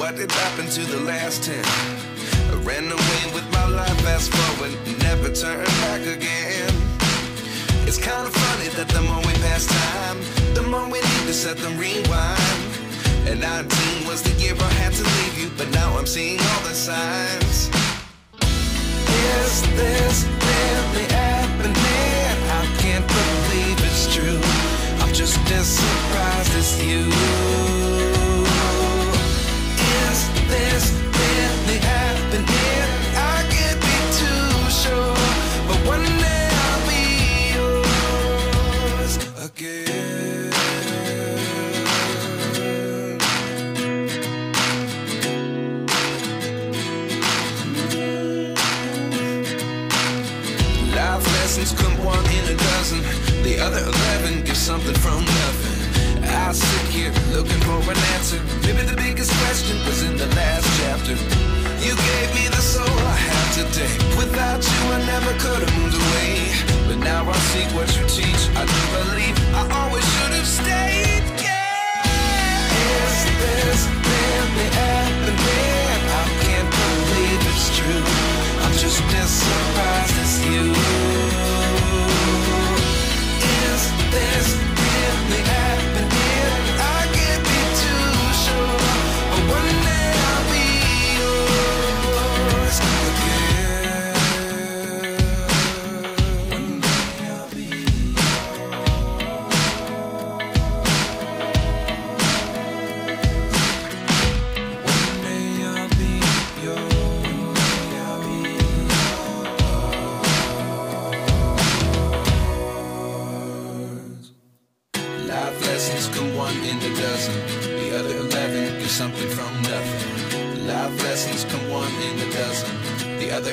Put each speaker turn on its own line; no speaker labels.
what did happen to the last 10? I ran away with my life, fast forward, never turn back again. It's kind of funny that the more we pass time, the more we need to set them rewind. And 19 was the year I had to leave you, but now I'm seeing all the signs. Is this really happening? I can't believe it's true. I'm just as surprised as you. Is this really happening? I can't be too sure, but one day I'll be yours again. Life lessons come one in a dozen. The other 11 give something from nothing. I sit here looking for an answer. Maybe the biggest question was in the last chapter. You gave me the soul I have today. Without you I never could have moved away. But now I see what you teach. I do believe I always should have stayed. Yeah. Is this really happening? I can't believe it's true. I'm just as surprised as you. Is this really happening? I can't be too sure, but one day I'll be yours again. One day I'll be yours. One day I'll be yours. Life lessons come one in a dozen. The other 11 give something from nothing. Life lessons come one in a dozen. The other